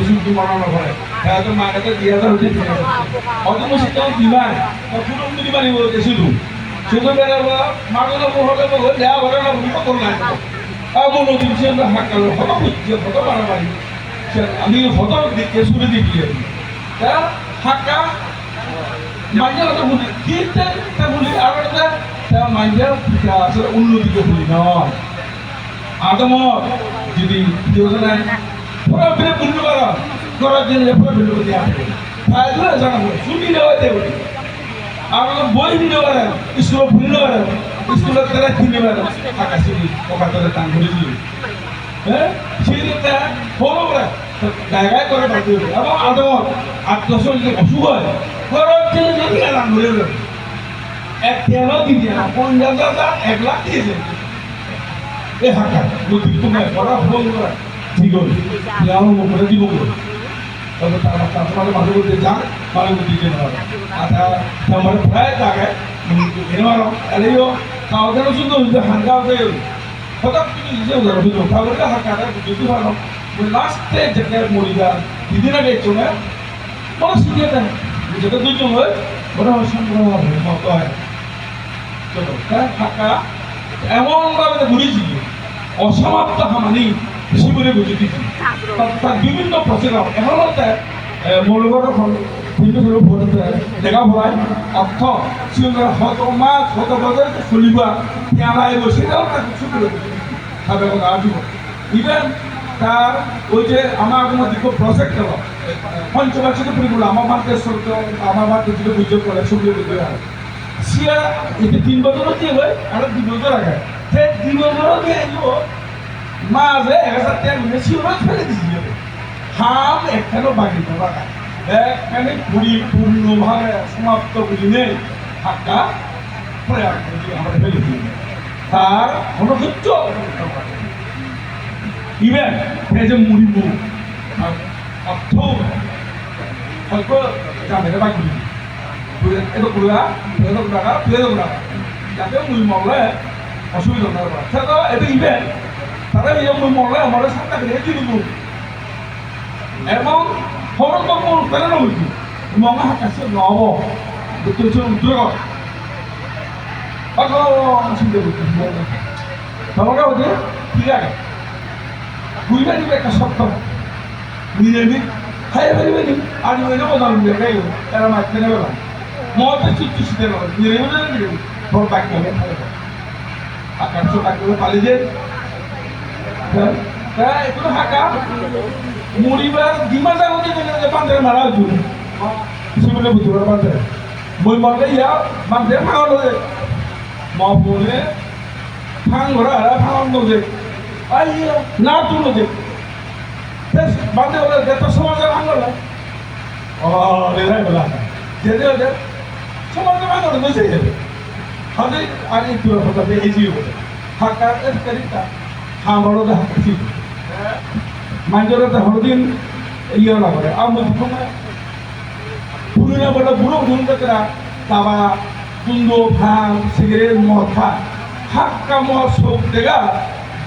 শুধু বানানো করে তো মাকে দিয়ে দেওয়া হচ্ছে অত মুসি তো দিবাই পুরো মুড়ি বাড়ি বলতে শুধু শুধু বেড়াবো মাগুলো হলে দেওয়া ঘরে না ভূমিকা করলাম মনে দিচ্ছে হাঁকালো হতো বুঝছে হতো বাড়াবাড়ি আমি হতো দিকে শুরু দিকে তা হাঁকা মাঝে কথা বলি কিনতে বলি আর মাঝে আসলে উন্নতিকে বলি নয় আদমত যদি যোজনায় পুরো ফিরে পুণ্য করার জন্য পুরো ভিডিও দিয়ে আসবে তাই জানাবো ছুটি দেওয়া দেবো আর বই দিতে পারেন স্কুলে ভুলতে পারেন স্কুলের তারা কিনে পারেন থাকা ছবি ওখান থেকে টান করেছিল হ্যাঁ সেটা বড় করে জায়গায় করে বাড়তে হবে এবং আদমত 8-10 যদি অসুখ হয় করার জন্য যদি টান করে এক 13 দিন 50,000 1 লাখ দিয়েছে এই হাঁটা যদি তোমায় করা ফোন করা ঠিক হবে আমার মুখে দিব তবে তার মাঝে মধ্যে যান মাঝে মধ্যে যেতে পারে আমার প্রায় জায়গায় এরকম এলেও কাউকে শুধু হাঙ্গা হয়ে হঠাৎ কিছু হিসেবে শুধু কাউকে হাঁকাটা যদি ভালো লাস্টে যেটা মরিবা দিদিন আগে চলে বড় শিখিয়ে দেন যেটা দুজন হয় বড় সংগ্রহ হবে মতো হয় চলো হাঁকা এমনভাবে ঘুরেছি অসমাপ্ত হামানি শিবিরে বুঝে দিচ্ছি তার বিভিন্ন প্রসেস এখন হচ্ছে মৌলগড় ভিন্ন ভিন্ন ভোটে দেখা ভরাই অর্থ শিবিরের হত মাছ হত বছর চলিবা পেয়ালাই সেটাও তার কিছু করে খাবে কথা আসিব ইভেন তার ওই যে আমার কোনো দিকে প্রজেক্ট হল পঞ্চবার্ষিক পরিগুলো আমার মাঠে আমার মাঠে যেটা বুঝে করে শিবিরে বুঝে হয় সিয়া এতে 3 বছরও দিয়ে হয় আর 2 বছর আগে সে 2 বছরও দিয়ে আইব মাঝে 1000 টাকা মেশিনও ফেলে দিয়ে হাম একখানেও বাকি দেওয়া একখানে পরিপূর্ণভাবে সমাপ্ত করি নেই হাঁকা প্রয়াস করি আমরা ফেলে দিই তার অনুসূচ্য ইভেন এই যে মুড়িব অর্থ অল্প জামের বাকি এটা কুড়া টাকা যাতে মুড়ি মরলে অসুবিধা না হয় সেটা এটা ইভেন তারা এই মুড়ি মরলে আমাদের সাথে রেখে দিব এবং হরণ তখন কেন হয়েছি মঙ্গা হাঁকাছে নব দেখতে উত্তর চিন্তা করছি তোমাকে হচ্ছে ঠিক আছে বুঝবে নিবে একটা সত্য নিরামিষ খাইয়ে ফেলবে নি আর মেয়েদের কথা বলবে খাই তারা মাঝখানে নেবে মতে চুক্তি শীতের নিরামিষ ভোট বাকি হবে আকাশ বাকি হবে পালি যে একটু হাঁকা মরিবার ডিমাটা হতে গেলে বান্ধে মারা জুন সেগুলো বুঝতে পারে বান্ধে মই মরলে ইয়া বান্ধে ভাঙানো যে মনে ভাঙ ঘোরা ভাঙান যে আই না তুলো যে বান্ধে বলে দেড়টা সমাজে ভাঙলে ও রেলাই বলা যেতে হতে সমাজে ভাঙলে বেঁচে যাবে হাতে আর একটু কথা এই জীব হাঁকা এরিটা হাঁ বড় হাঁকাছি মাইজরতে হরদিন ইয়ে না করে আর পুরুনা বলে বুড়ো গুণরা তাবা কুন্দো ভাঙ সিগারেট মদ খা হাক্কা মদ সব দেখা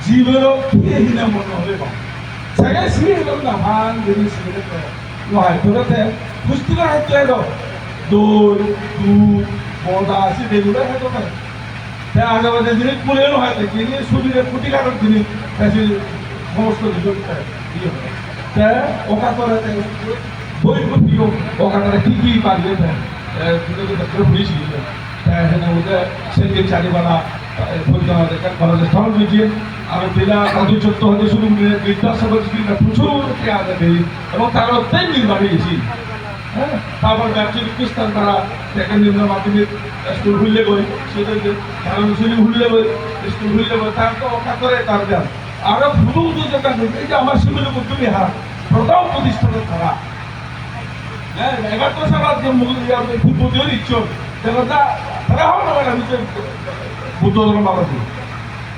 জীবেরও খেয়ে হিনা মনে হবে সেখানে সিগারেট না ভাঙ যদি সিগারেট নয় তোরাতে পুষ্টিকর হাতে এলো দই দুধ বদা আছে এগুলো হয়তো না তাই আগে বাজে জিনিস পুরেও হয় যিনি শরীরে ক্ষতিকারক জিনিস সমস্ত ইয়ে হয় ওকা করে বই প্রিয় ওখানে কি কি পারবে ঘুরেছি ওদের সেদিন চারিবালা কলেজের স্থল রয়েছে আর জেলা অধিচত্ব হতে শুরু বিদ্যাসাগর প্রচুর পেঁয়াজ দেয় এবং তারা অত্যন্ত নির্মাণ হয়েছি হ্যাঁ তারপর ব্যবসায়িক প্রতিষ্ঠান তারা সেকেন্ড নিম্ন মাধ্যমিক স্কুল খুললে বই সেদেরকে তারা মুসলিম খুললে বই স্কুল খুললে বই তার তো ওকা করে তার দেন আরো ভুল যেটা এই যে আমার শিবির উদ্যোগী হার প্রথম প্রতিষ্ঠানের তারা হ্যাঁ 11 সাল যে বুদ্ধদেব ইচ্ছুক তারা হবে না বুদ্ধ ধর্ম বাবাজি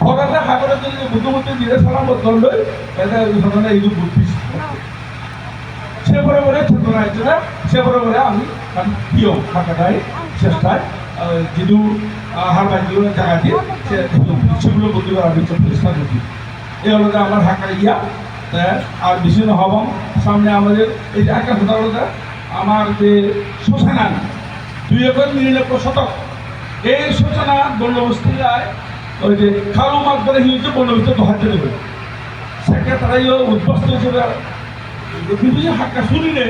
ওখানে হাগরের জন্য বুদ্ধমূর্তি দিয়ে সালাম দণ্ড এটা এই যে বুদ্ধিস্ট সে বরাবরে চেতনা আছে না সে বরাবরে আমি প্রিয় থাকাটাই চেষ্টায় যেহেতু হার বাজিগুলো জায়গা দিয়ে সেগুলো বুদ্ধি করার প্রতিষ্ঠা করছি এই হলো আমার হাঁকা ইয়া আর বেশি হবাম সামনে আমাদের এই যে একটা কথা আমার যে শ্মশানা 2 একর 99 শতক এই শ্মশানা বন্দোবস্তিরায় ওই যে খালু মাছ করে হিউছে বন্দোবস্ত 2 দেবে সেক্রেটারিও উদ্বস্ত হিসেবে কিন্তু হাক্কা শুনিলে